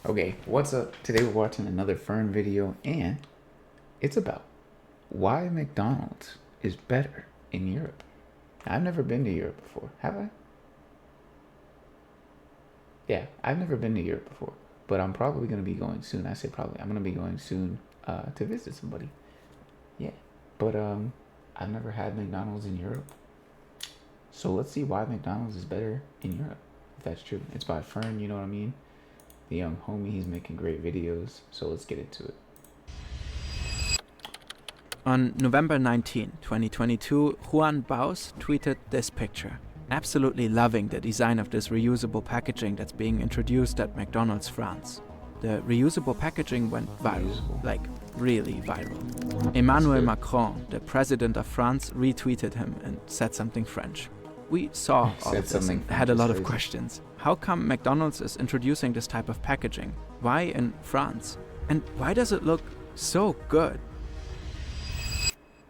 Okay, what's up? Today we're watching another Fern video, and it's about why McDonald's is better in Europe. I've never been to Europe before, have I? Yeah, I've never been to Europe before, but I'm probably going to be going soon. I say probably. I'm going to be going soon to visit somebody. Yeah, but I've never had McDonald's in Europe. So let's see why McDonald's is better in Europe, if that's true. It's by Fern, you know what I mean? The young homie, he's making great videos, so let's get into it. On November 19, 2022, Juan Baus tweeted this picture, absolutely loving the design of this reusable packaging that's being introduced at McDonald's France. The reusable packaging went viral, like really viral. Emmanuel Macron, the president of France, retweeted him and said something French. We saw all of this and had a lot of questions. How come McDonald's is introducing this type of packaging? Why in France? And why does it look so good?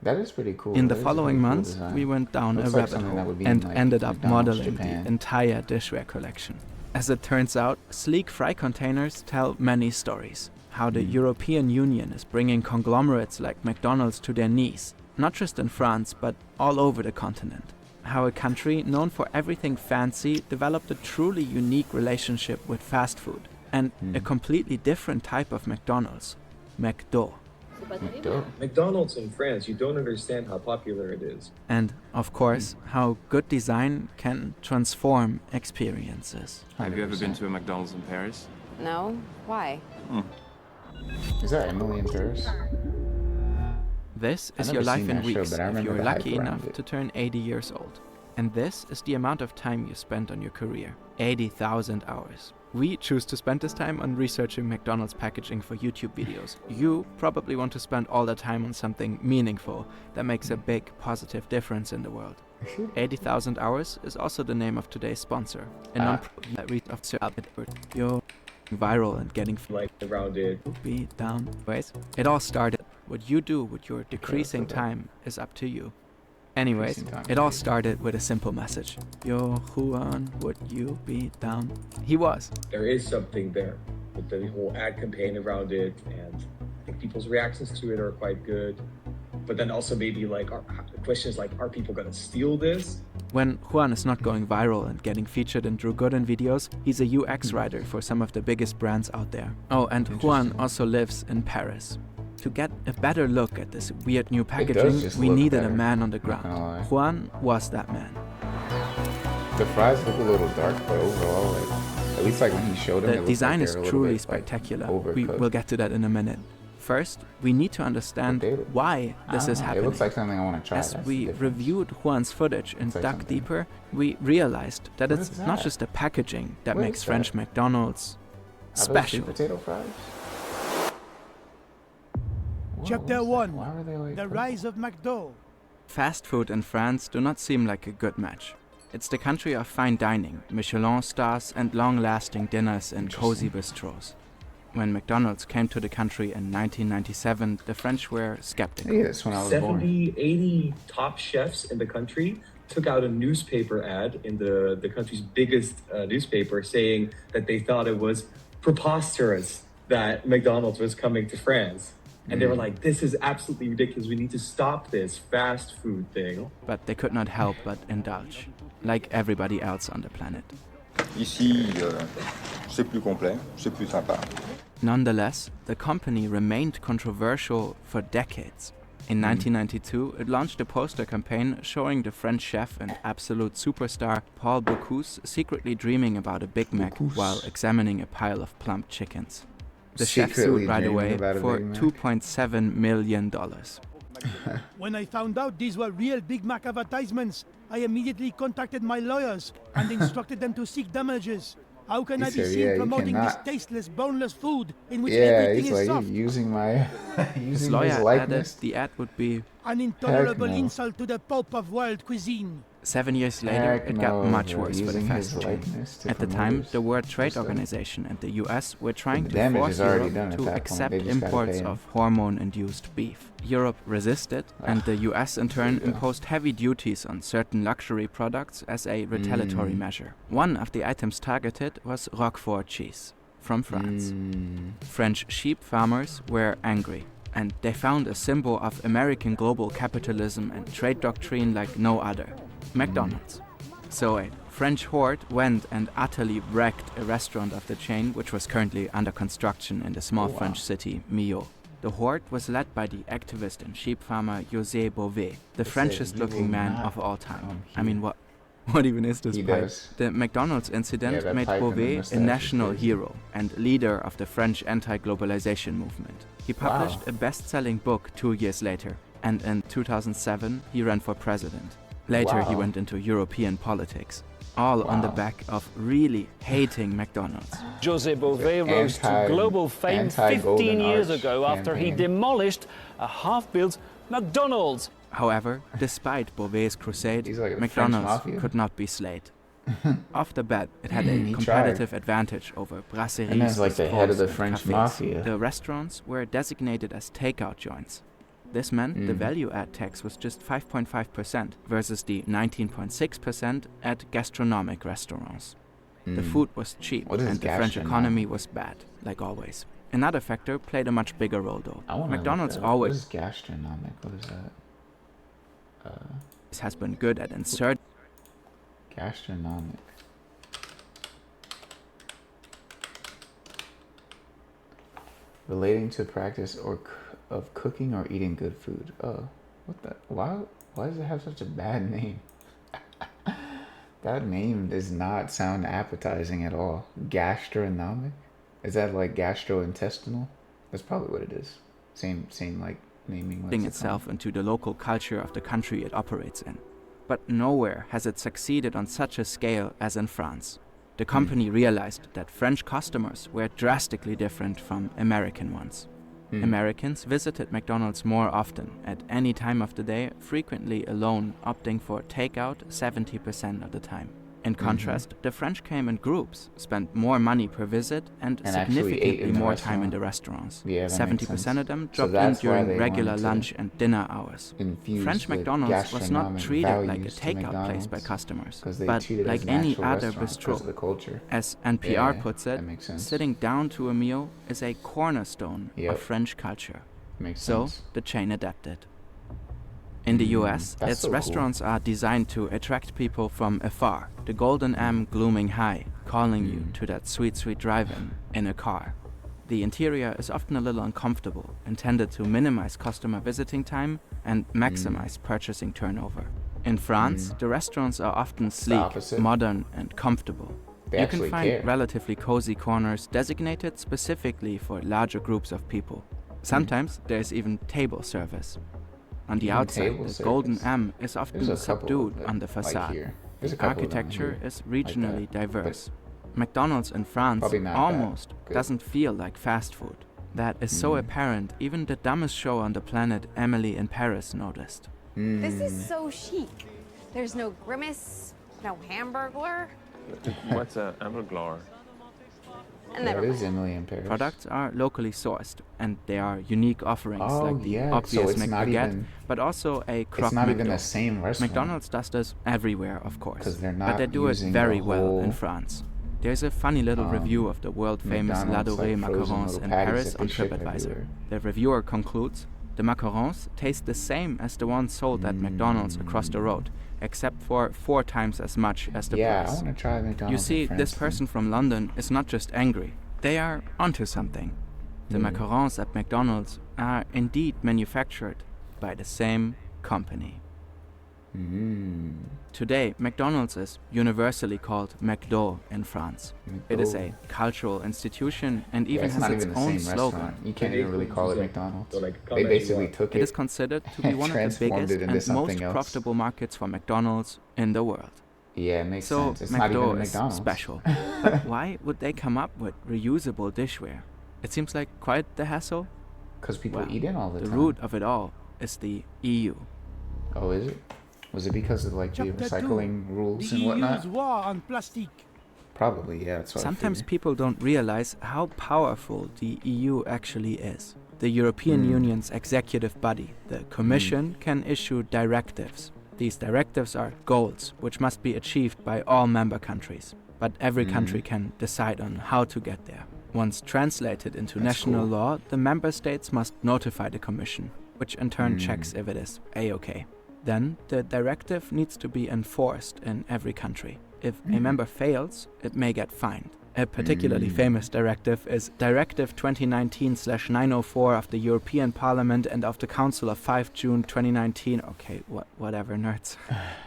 That is pretty cool. In the following months, we went down a rabbit hole and ended up modeling the entire dishware collection. As it turns out, sleek fry containers tell many stories. How the European Union is bringing conglomerates like McDonald's to their knees, not just in France, but all over the continent. How a country known for everything fancy developed a truly unique relationship with fast food, and a completely different type of McDonald's, McDo. McDonald's in France, you don't understand how popular it is. And, of course, how good design can transform experiences. Have you ever been to a McDonald's in Paris? No? Why? Is that Emily in Paris? This is I've your never life seen in that show, weeks but I if remember you're the lucky hype around enough it. to turn 80 years old. And this is the amount of time you spent on your career, 80,000 hours. We choose to spend this time on researching McDonald's packaging for YouTube videos. You probably want to spend all that time on something meaningful that makes a big positive difference in the world. 80,000 hours is also the name of today's sponsor, a non-profit that reads of you're viral and getting Like around it. be down ways. It all started. What you do with your decreasing time is up to you. Anyways, it all started with a simple message. Yo, Juan, would you be down? He was. There is something there with the whole ad campaign around it, and I think people's reactions to it are quite good. But then also maybe like the question is like, are people gonna steal this? When Juan is not going viral and getting featured in Drew Gooden videos, he's a UX writer for some of the biggest brands out there. Oh, and Juan also lives in Paris. To get a better look at this weird new packaging, we needed a man on the ground. Juan was that man. The fries look a little dark, but overall, like, at least like when he showed them, The design is truly spectacular. We will get to that in a minute. First, we need to understand why this is happening. It looks like something I want to try. As we reviewed Juan's footage and dug deeper, we realized that it's not just the packaging that makes French McDonald's special. Potato fries? Chapter 1. The Rise of McDo. Fast food in France do not seem like a good match. It's the country of fine dining, Michelin stars, and long-lasting dinners in cozy bistros. When McDonald's came to the country in 1997, the French were skeptical. Yeah, that's when I was 70, born. 80 top chefs in the country took out a newspaper ad in the country's biggest newspaper saying that they thought it was preposterous that McDonald's was coming to France. And they were like, this is absolutely ridiculous. We need to stop this fast food thing. But they could not help but indulge, like everybody else on the planet. Ici, c'est plus complet, c'est plus sympa. Nonetheless, the company remained controversial for decades. In 1992, it launched a poster campaign showing the French chef and absolute superstar Paul Bocuse secretly dreaming about a Big Mac while examining a pile of plump chickens. The chef sued right away for $2.7 million. When I found out these were real Big Mac advertisements, I immediately contacted my lawyers and instructed them to seek damages. How can I be seen promoting this tasteless, boneless food in which everything is soft? Using my His lawyer added the ad would be an intolerable insult to the Pope of world cuisine. 7 years later, it got much worse for the fast chain. At the time, the World Trade Organization and the US were trying to force Europe to accept imports of hormone-induced beef. Europe resisted, and the US in turn imposed heavy duties on certain luxury products as a retaliatory measure. One of the items targeted was Roquefort cheese. from France. French sheep farmers were angry, and they found a symbol of American global capitalism and trade doctrine like no other: McDonald's. So a French horde went and utterly wrecked a restaurant of the chain, which was currently under construction in the small French city Millau. The horde was led by the activist and sheep farmer José Bové, the Frenchest-looking man of all time. I mean, what even is this pipe? The McDonald's incident made Bové a national hero and leader of the French anti-globalization movement. He published a best-selling book 2 years later, and in 2007 he ran for president. Later he went into European politics, all on the back of really hating McDonald's. José Bové rose to global fame 15 years ago after he demolished a half-built McDonald's. However, despite Bové's crusade, like McDonald's could not be slayed. Off the bat, it had a competitive advantage over brasseries. And that's like the head of the French mafia. The restaurants were designated as takeout joints. This meant the value-add tax was just 5.5% versus the 19.6% at gastronomic restaurants. The food was cheap and the French economy was bad, like always. Another factor played a much bigger role though. McDonald's always what is gastronomic? What is that? has been good at inserting Gastronomic. Relating to practice of cooking or eating good food. Oh, what the? Why does it have such a bad name? That name does not sound appetizing at all. Gastronomic? Is that like gastrointestinal? That's probably what it is. Same like naming itself into the local culture of the country it operates in. But nowhere has it succeeded on such a scale as in France. The company realized that French customers were drastically different from American ones. Americans visited McDonald's more often, at any time of the day, frequently alone, opting for takeout 70% of the time. In contrast, the French came in groups, spent more money per visit, and significantly more time in the restaurants. 70% of them dropped in during regular lunch and dinner hours. French McDonald's was not treated like a takeout place by customers, but like any other bistro. As NPR puts it, sitting down to a meal is a cornerstone of French culture. So the chain adapted. In the US, its restaurants are designed to attract people from afar, the golden M glooming high, calling you to that sweet, sweet drive-in in a car. The interior is often a little uncomfortable, intended to minimize customer visiting time and maximize purchasing turnover. In France, the restaurants are often sleek, modern, and comfortable. You can find relatively cozy corners designated specifically for larger groups of people. Sometimes there's even table service. On the outside, the golden M is often subdued on the facade. The architecture is regionally diverse. McDonald's in France almost doesn't feel like fast food. That is so apparent, even the dumbest show on the planet, Emily in Paris, noticed. This is so chic. There's no grimace, no hamburglar. What's a hamburglar? That is Emily in Paris. Products are locally sourced, and they are unique offerings like the obvious McBaguette, but also a croque It's not even the same restaurant. McDonald's does this everywhere, of course, but they do it very well in France. There's a funny little review of the world-famous Ladurée macarons in Paris on TripAdvisor. The reviewer concludes, the macarons taste the same as the ones sold at McDonald's across the road, except for 4 times as much as the price. I want to try McDonald's. You see, this person from London is not just angry. They are onto something. The macarons at McDonald's are indeed manufactured by the same company. Today, McDonald's is universally called McDo in France. It is a cultural institution and even has its own slogan. You can't even really call it McDonald's. They basically took it. It is considered to be one of the biggest and most profitable markets for McDonald's in the world. Yeah, it makes so sense. It's McDo not even is McDonald's. Special. But why would they come up with reusable dishware? It seems like quite the hassle. Because people eat in all the time. The root of it all is the EU. Oh, is it? Was it because of like the recycling rules and whatnot? The war on plastic. Probably, yeah. That's what Sometimes people don't realize how powerful the EU actually is. The European Union's executive body, the Commission, can issue directives. These directives are goals which must be achieved by all member countries, but every country can decide on how to get there. Once translated into national law, the member states must notify the Commission, which in turn checks if it is A-OK. Then, the directive needs to be enforced in every country. If a member fails, it may get fined. A particularly famous directive is Directive 2019/904 of the European Parliament and of the Council of 5 June 2019. Okay, whatever, nerds.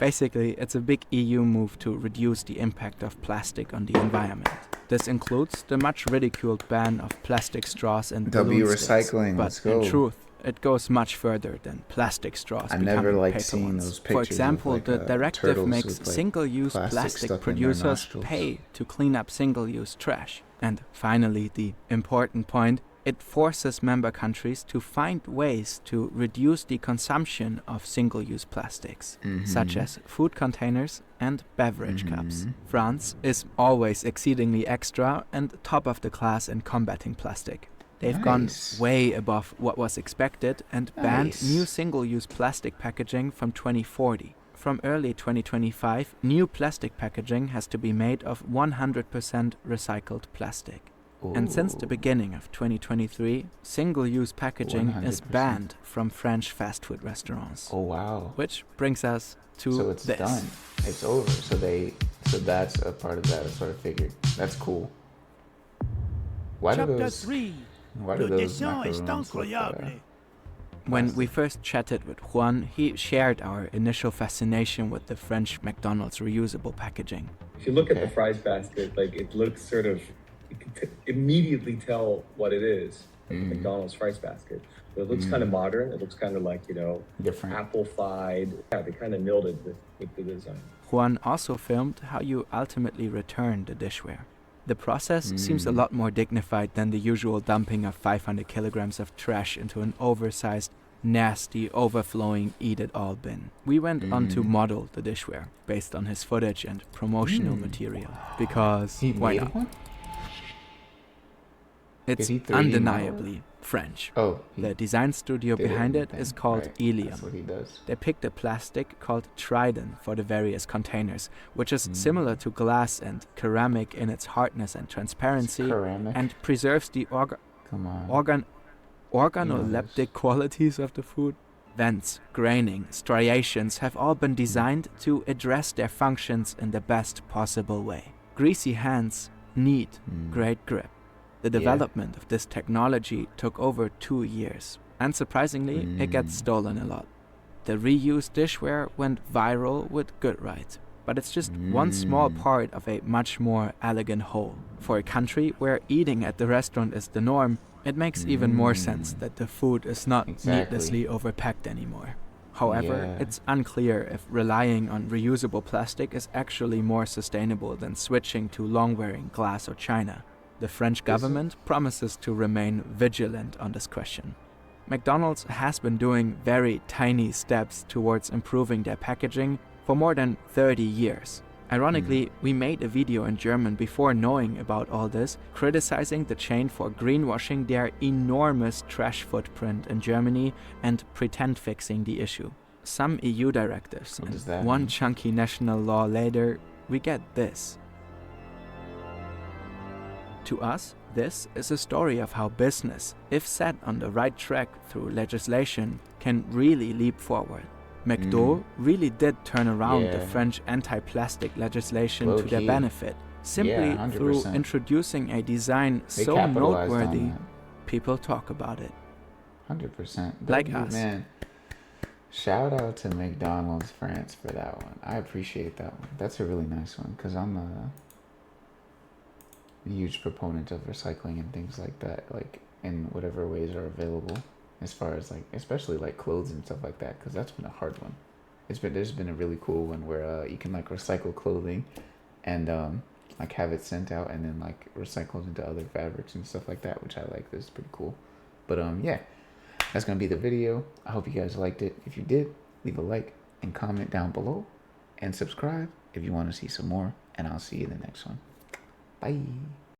Basically, it's a big EU move to reduce the impact of plastic on the environment. This includes the much ridiculed ban of plastic straws and balloon sticks, but in truth, it goes much further than plastic straws becoming paper ones. For example, the directive makes single-use plastic producers pay to clean up single-use trash. And finally, the important point, it forces member countries to find ways to reduce the consumption of single-use plastics, such as food containers and beverage cups. France is always exceedingly extra and top of the class in combating plastic. They've gone way above what was expected and banned new single-use plastic packaging from 2040. From early 2025, new plastic packaging has to be made of 100% recycled plastic. And since the beginning of 2023, single-use packaging is banned from French fast food restaurants. Oh wow. Which brings us to So it's this. done. It's over. So that's a part of that. That's what I figured. That's cool. Why do Chapter 3. Le dessin est incroyable. When we first chatted with Juan, he shared our initial fascination with the French McDonald's reusable packaging. If you look at the fries basket, like it looks sort of, you can immediately tell what it is, like McDonald's fries basket. But it looks kind of modern. It looks kind of like, different, apple-fied. Yeah, they kind of nailed it with the design. Juan also filmed how you ultimately return the dishware. The process seems a lot more dignified than the usual dumping of 500 kilograms of trash into an oversized, nasty, overflowing eat-it-all bin. We went on to model the dishware based on his footage and promotional material, because why not? It's undeniably French. The design studio behind it is called Ilium. That's what he does. They picked a plastic called Trident for the various containers, which is similar to glass and ceramic in its hardness and transparency, and preserves the organoleptic qualities of the food. Vents, graining, striations have all been designed to address their functions in the best possible way. Greasy hands need great grip. The development of this technology took over 2 years. And surprisingly, it gets stolen a lot. The reused dishware went viral with good right. But it's just one small part of a much more elegant whole. For a country where eating at the restaurant is the norm, it makes even more sense that the food is not needlessly overpacked anymore. However, it's unclear if relying on reusable plastic is actually more sustainable than switching to long-wearing glass or china. The French government promises to remain vigilant on this question. McDonald's has been doing very tiny steps towards improving their packaging for more than 30 years. Ironically, we made a video in German before knowing about all this, criticizing the chain for greenwashing their enormous trash footprint in Germany and pretend fixing the issue. Some EU directives and one chunky national law later, we get this. To us, this is a story of how business, if set on the right track through legislation, can really leap forward. McDo really did turn around the French anti-plastic legislation to their benefit, simply through introducing a design so noteworthy, people talk about it. 100%. Like us. Man, shout out to McDonald's France for that one. I appreciate that one. That's a really nice one, because I'm a huge proponent of recycling and things like that, like in whatever ways are available, as far as like, especially like clothes and stuff like that, because that's been a hard one. There's been a really cool one where you can like recycle clothing and like have it sent out and then like recycled into other fabrics and stuff like that, which I like. This is pretty cool. But yeah, that's gonna be the video. I hope you guys liked it. If you did, leave a like and comment down below and subscribe if you want to see some more, and I'll see you in the next one. Bye.